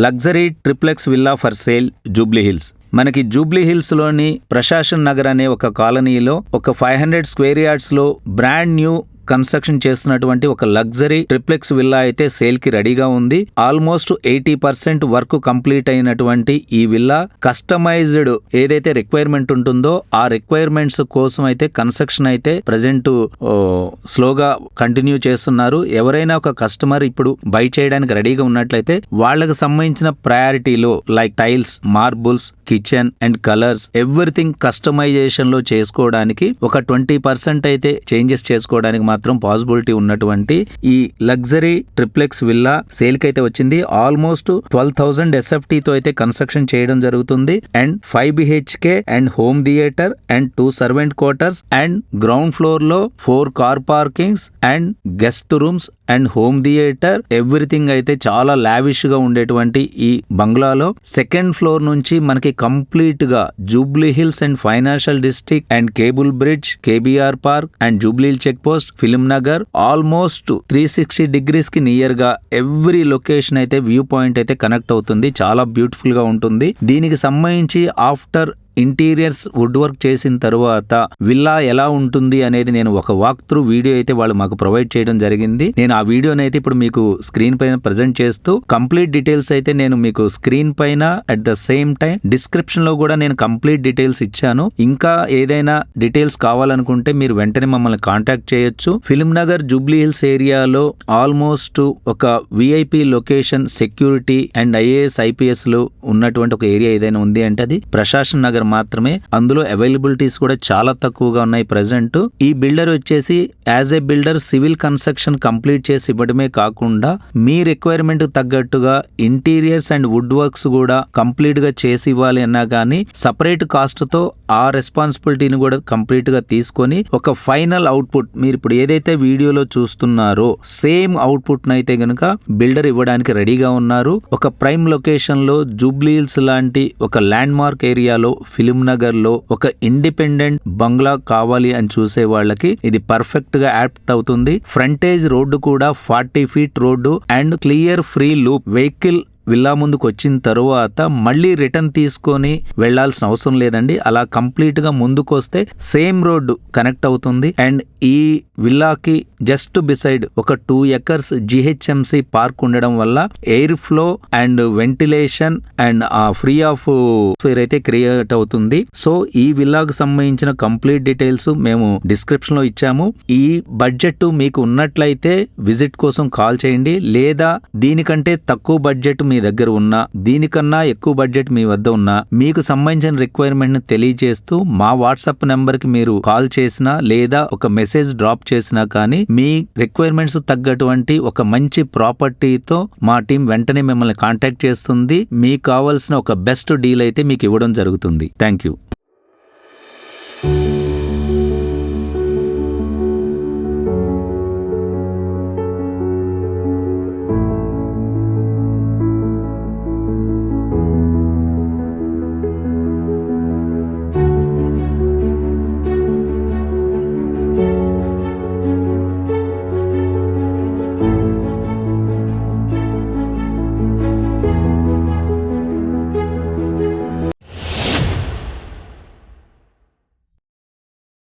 Luxury triplex villa for sale Jubilee hills. మనకి Jubilee hills లోని ప్రశాసన్ నగర్ అనే ఒక కాలనీలో ఒక 500 స్క్వేర్ యార్డ్స్ లో బ్రాండ్ న్యూ కన్స్ట్రక్షన్ చేస్తున్నటువంటి ఒక లగ్జరీ ట్రిప్లెక్స్ విల్లా అయితే సేల్ కి రెడీగా ఉంది. ఆల్మోస్ట్ 80% వర్క్ కంప్లీట్ అయినటువంటి ఈ విల్లా కస్టమైజ్డ్ ఏదైతే రిక్వైర్మెంట్ ఉంటుందో ఆ రిక్వైర్మెంట్స్ కోసం అయితే కన్స్ట్రక్షన్ అయితే ప్రజెంట్ స్లోగా కంటిన్యూ చేస్తున్నారు. ఎవరైనా ఒక కస్టమర్ ఇప్పుడు బై చేయడానికి రెడీగా ఉన్నట్లయితే వాళ్ళకి సంబంధించిన ప్రయారిటీలో like tiles, marbles, kitchen and colours everything customisation లో చేసుకోవడానికి ఒక 20% అయితే చేంజెస్ చేసుకోవడానికి మాత్రం పాసిబిలిటీ ఉన్నటువంటి ఈ లగ్జరీ ట్రిప్లెక్స్ విల్లా సేల్ కి అయితే వచ్చింది. ఆల్మోస్ట్ 12,000 SFT తో అయితే కన్స్ట్రక్షన్ చేయడం జరుగుతుంది. And 5 BHK and home theatre and 2 servant quarters and ground floor లో 4 car parkings and guest rooms and home theatre everything అయితే చాలా లావిష్ గా ఉండేటువంటి ఈ బంగ్లాలో సెకండ్ ఫ్లోర్ నుంచి మనకి కంప్లీట్ గా Jubilee Hills and financial district and cable bridge, KBR park and Jubilee check post, Film Nagar almost 360 degrees కి నియర్ గా ఎవ్రీ లొకేషన్ అయితే వ్యూ పాయింట్ అయితే కనెక్ట్ అవుతుంది. చాలా బ్యూటిఫుల్ గా ఉంటుంది. దీనికి సంబంధించి ఆఫ్టర్ ఇంటీరియర్స్ వుడ్ వర్క్ చేసిన తర్వాత విల్లా ఎలా ఉంటుంది అనేది నేను ఒక వాక్ త్రూ వీడియో అయితే వాళ్ళు మాకు ప్రొవైడ్ చేయడం జరిగింది. నేను ఆ వీడియోని అయితే ఇప్పుడు మీకు స్క్రీన్ పైన ప్రెజెంట్ చేస్తూ కంప్లీట్ డీటెయిల్స్ అయితే నేను మీకు స్క్రీన్ పైన at the same time description లో కూడా నేను కంప్లీట్ డీటెయిల్స్ ఇచ్చాను. ఇంకా ఏదైనా డీటెయిల్స్ కావాలనుకుంటే మీరు వెంటనే మమ్మల్ని కాంటాక్ట్ చేయొచ్చు. ఫిల్మ్ నగర్ జూబ్లీ హిల్స్ ఏరియాలో ఆల్మోస్ట్ ఒక VIP location, security and IAS IPS లు ఉన్నటువంటి ఒక ఏరియా ఏదైనా ఉంది అంటే అది ప్రశాసన్ నగర్ మాత్రమే. అందులో అవైలబిలిటీస్ కూడా చాలా తక్కువగా ఉన్నాయి ప్రెసెంట్. ఈ బిల్డర్ వచ్చేసి as a builder civil construction complete చేసి ఇవ్వడమే కాకుండా మీ రిక్వైర్మెంట్ తగ్గట్టుగా ఇంటీరియర్స్ అండ్ వుడ్ వర్క్స్ కూడా కంప్లీట్ గా చేసి ఇవ్వాలి అన్నా గానీ సపరేట్ కాస్ట్ తో ఆ రెస్పాన్సిబిలిటీని కూడా కంప్లీట్ గా తీసుకొని ఒక ఫైనల్ అవుట్పుట్ మీరు ఇప్పుడు ఏదైతే వీడియోలో చూస్తున్నారో సేమ్ అవుట్పుట్ నైతే గనుక బిల్డర్ ఇవ్వడానికి రెడీగా ఉన్నారు. ఒక ప్రైమ్ లొకేషన్ లో జూబ్లీ హిల్స్ లాంటి ఒక ల్యాండ్ మార్క్ ఏరియాలో ఫిల్మ్ నగర్ లో ఒక ఇండిపెండెంట్ బంగ్లా కావాలి అని చూసే వాళ్ళకి ఇది పర్ఫెక్ట్ గా యాప్ట్ అవుతుంది. ఫ్రంటేజ్ రోడ్డు కూడా 40 feet road and clear free loop. Vehicle villa ముందుకు వచ్చిన తరువాత మళ్ళీ రిటర్న్ తీసుకొని వెళ్లాల్సిన అవసరం లేదండి. అలా కంప్లీట్ గా ముందుకు వస్తే సేమ్ రోడ్డు కనెక్ట్ అవుతుంది. అండ్ ఈ విల్లాకి జస్ట్ బిసైడ్ ఒక 2 acres GHMC పార్క్ ఉండడం వల్ల air flow and ventilation and free of fair అయితే క్రియేట్ అవుతుంది. సో ఈ విల్లాకు సంబంధించిన కంప్లీట్ డీటెయిల్స్ మేము డిస్క్రిప్షన్ లో ఇచ్చాము. ఈ బడ్జెట్ మీకు ఉన్నట్లయితే విజిట్ కోసం కాల్ చేయండి. లేదా దీనికంటే తక్కువ బడ్జెట్ మీ దగ్గర ఉన్నా, దీనికన్నా ఎక్కువ బడ్జెట్ మీ వద్ద ఉన్నా, మీకు సంబంధించిన రిక్వైర్మెంట్ ని తెలియజేస్తూ మా వాట్సాప్ నెంబర్ కి మీరు కాల్ చేసినా లేదా ఒక మెసేజ్ డ్రాప్ చేసినా కానీ మీ రిక్వైర్మెంట్స్ తగ్గటువంటి ఒక మంచి ప్రాపర్టీతో మా టీం వెంటనే మిమ్మల్ని కాంటాక్ట్ చేస్తుంది. మీకు కావాల్సిన ఒక బెస్ట్ డీల్ అయితే మీకు ఇవ్వడం జరుగుతుంది. Thank you.